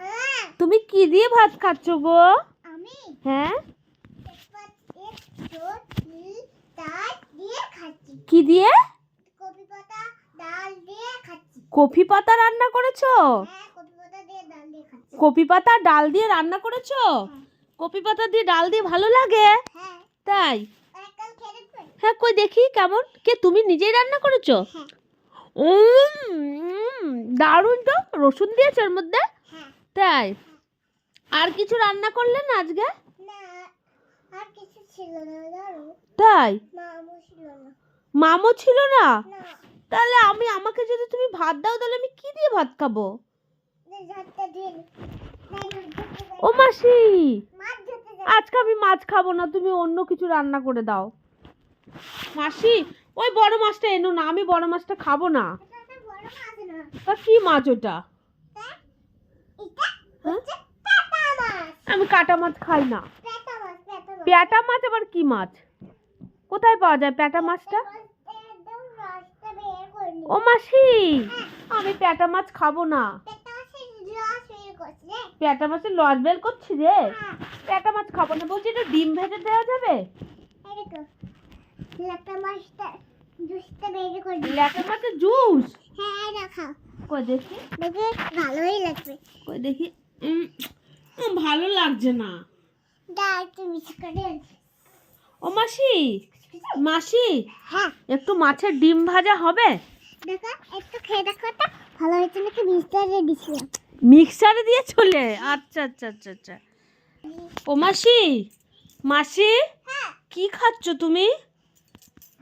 হ্যাঁ তুমি কি দিয়ে ভাত খাচ্ছ গো? আমি হ্যাঁ কি কি দিয়ে? কপি পাতা ডাল দিয়ে খাচ্ছি। কফি পাতা রান্না করেছো? হ্যাঁ কপি পাতা দিয়ে ডাল দিয়ে খাচ্ছি। কপি পাতা ডাল দিয়ে রান্না করেছো? হ্যাঁ কপি পাতা দিয়ে ডাল দিয়ে ভালো লাগে? হ্যাঁ তাই? একদম খেয়ে দেখবে। হ্যাঁ কই দেখি কেমন। কে তুমি নিজেই রান্না করেছো? হ্যাঁ দারুণ তো, রসুন দিয়েছো এর মধ্যে? হ্যাঁ তাই? আর কিছু রান্না করলে না আজকে? না আর কিছু ছিল না ধরো তাই? মামু ছিল না। মামও ছিল না? না তাহলে আমাকে যদি তুমি ভাত দাও তাহলে আমি কি দিয়ে ভাত খাবো? হাতটা দিয়ে ও মাসি, মাছ ধরতে যাই। আজকে আমি মাছ খাবো না, তুমি অন্য কিছু রান্না করে দাও। মাসি ওই বড় মাছটা এনো না, আমি বড় মাছটা খাবো না। এটা বড় মাছ না। তা কি মাছ ওটা? এটা হ্যাঁ? হচ্ছে পেটা মাছ। আমি কাটা মাছ খাই না। পেটা মাছ পেটা মাছ। প্যাটা মাছ আবার কি মাছ? কোথায় পাওয়া যায় প্যাটা মাছটা? একদম রাস্তা বের করে নি। ও মাসি, আমি প্যাটা মাছ খাবো না। পেটা মাছের রস বের করছে। প্যাটা মাছের লজ বের করছি রে। হ্যাঁ প্যাটা মাছ খাবো না, বলছি একটু ডিম ভেজে দেওয়া যাবে? এই দেখো পেটা মাছটা জুসটা বের করে নি। প্যাটা মাছের জুস? হ্যাঁ রাখা কই দেখি, দেখে ভালোই লাগবে। কই দেখি। ভালো লাগছে না। দাও তুমি করে। ও মাসি, মাসি হ্যাঁ একটু মাছের ডিম ভাজা হবে? দেখো একটু খেয়ে দেখো তো ভালো হয়েছে নাকি মিক্সচারে দিছিলাম। মিক্সারে দিয়ে চলে? আচ্ছা আচ্ছা আচ্ছা আচ্ছা। ও মাসি, মাসি হ্যাঁ কি খাচ্ছ তুমি?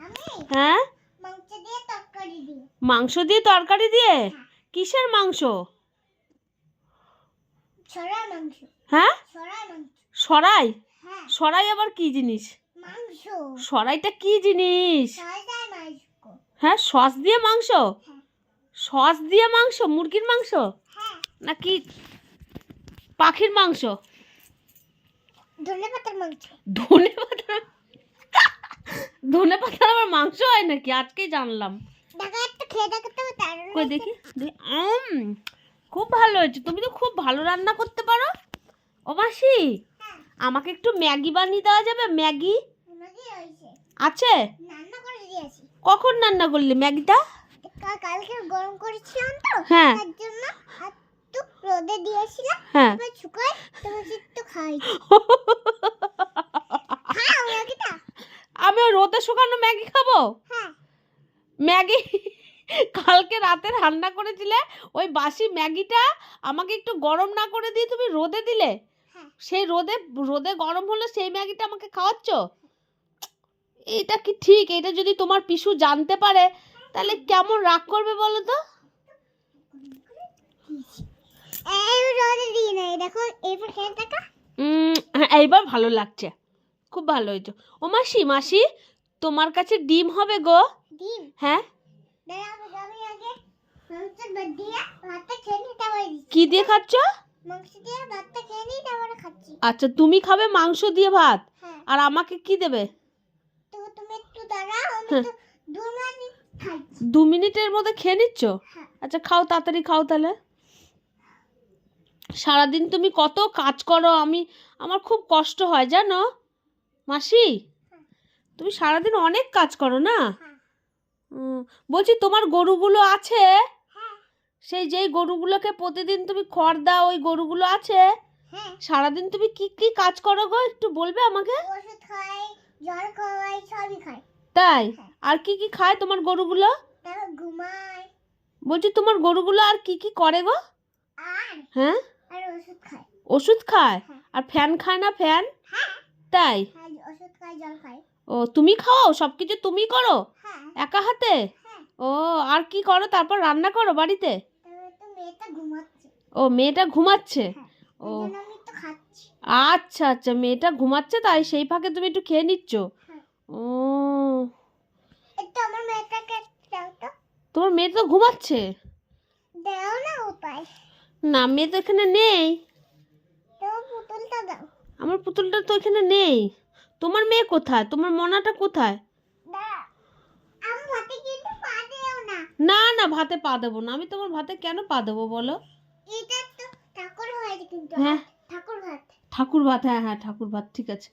আমি হ্যাঁ মাংস দিয়ে তরকারি দিই। মাংস দিয়ে তরকারি দিয়ে? কিসের মাংস? ছড়া মাংস। হ্যাঁ ছড়া মাংস। সরাই? হ্যাঁ সরাই আবার কি জিনিস? মাংস। সরাইটা কি জিনিস? ছড়া মাংস। হ্যাঁ সস দিয়ে মাংস? হ্যাঁ সস দিয়ে মাংস? মুরগির মাংস হ্যাঁ নাকি পাখির মাংস? ধনেপাতার মাংস। ধনে পাতা? ধনে পাতার আবার মাংস হয় নাকি? আজকেই জানলাম। দেখো একটু খেয়ে দেখো তো দারুণ কই দেখি। খুব ভালো হয়েছে, তুমি তো খুব ভালো রান্না করতে পারো। ও মাসি, হ্যাঁ আমাকে একটু ম্যাগি বানিয়ে দেওয়া যাবে? ম্যাগি মুরগি হয়েছে আছে? রান্না করে দিয়েছি। কখন রান্না করলে ম্যাগিটা? কালকে গরম করেছিলাম তো হ্যাঁ তার জন্য একটু রোদে দিয়েছিলাম। হ্যাঁ তারপর শুকায় তোমার একটু খাইছি। হ্যাঁ মুরগিটা। আমি ওই রোদে শুকানো ম্যাগি খাবো? হ্যাঁ ম্যাগি কালকে রাতে রান্না করেছিলে, ওই বাসি ম্যাগিটা আমাকে একটু গরম না করে দিয়ে তুমি রোদে দিলে? হ্যাঁ সেই রোদে রোদে গরম হলো সেই ম্যাগিটা আমাকে খাওয়াচ্ছ? এটা কি ঠিক? এটা যদি তোমার পিসু জানতে পারে তাহলে কেমন রাগ করবে বলো তো? এই রোদে দিই নাই দেখো এরপর খেয়ে দেখা। এইবার ভালো লাগছে, খুব ভালো হয়েছে। ও মাসি, মাসি তোমার কাছে ডিম হবে গো? ডিম হ্যাঁ আমি আগে মাংস দিয়ে ভাতটা খেয়ে নিই তারপরে দিচ্ছি। কি দিয়ে খাচ্ছ? মাংস দিয়ে ভাতটা খেয়ে নিই তারপরে খাচ্ছি। আচ্ছা তুমি খাবে মাংস দিয়ে ভাত, হ্যাঁ আর আমাকে কি দেবে? তো তুমি একটু দাঁড়াও আমি হ্যাঁ। তো 2 মিনিট খাচ্ছি। 2 মিনিটের মধ্যে খেয়ে নিচ্ছ? হ্যাঁ আচ্ছা খাও, তাড়াতাড়ি খাও তাহলে। সারাদিন তুমি কত কাজ করো, আমার খুব কষ্ট হয় জানো মাসি। তুমি সারাদিন অনেক কাজ করো না? হ্যাঁ বলছি তোমার গরুগুলো আছে? হ্যাঁ সেই যেই গরুগুলোকে প্রতিদিন তুমি খড় দাও, ওই গরুগুলো আছে? হ্যাঁ সারাদিন তুমি কি কি কাজ করো গো, একটু বলবে আমাকে? ওষুধ খাই জল খাওয়াই সবই খাই। তাই? আর কি কি খায় তোমার গরুগুলো? তারপর ঘুমাই বলছি তোমার গরুগুলো আর কি কি করে গো? আর হ্যাঁ আর ওষুধ খাই। ওষুধ খায়? হ্যাঁ আর ফ্যান খায় না? ফ্যান? হ্যাঁ তাই? হ্যাঁ ওষুধ খাই জল খাই। ও তুমি খাও, সব কিছু তুমি করো হ্যাঁ একা হাতে? হ্যাঁ ও আর কি করো, তারপর রান্না করো বাড়িতে? তারপর তো মেয়েটা ঘুমাচ্ছে। ও মেয়েটা ঘুমাচ্ছে? হ্যাঁ ও ওই জন্য আমি একটু খাচ্ছি। আচ্ছা আচ্ছা, মেয়েটা ঘুমাচ্ছে তাই সেই ফাঁকে তুমি একটু খেয়ে নিচ্ছ। হ্যাঁ ও একটু আমার মেয়েটাকে দাও তো। তোমার মেয়ে তো ঘুমাচ্ছে? দাও না উপায়। না মেয়ে তো এখানে নেই। তোমার পুতুলটা দাও। আমার পুতুলটা তো এখানে নেই। তোমার মেয়ে কোথায়? তোমার মনাটা কোথায়? দাও আমি ভাতে কিন্তু পা দিও না। না না ভাতে পা দেবো না, আমি তোমার ভাতে কেন পা দেবো বলো? এটা তো ঠাকুর হ্যাঁ ঠাকুর ভাত। ঠাকুর ভাত, হ্যাঁ হ্যাঁ ঠাকুর ভাত, ঠিক আছে।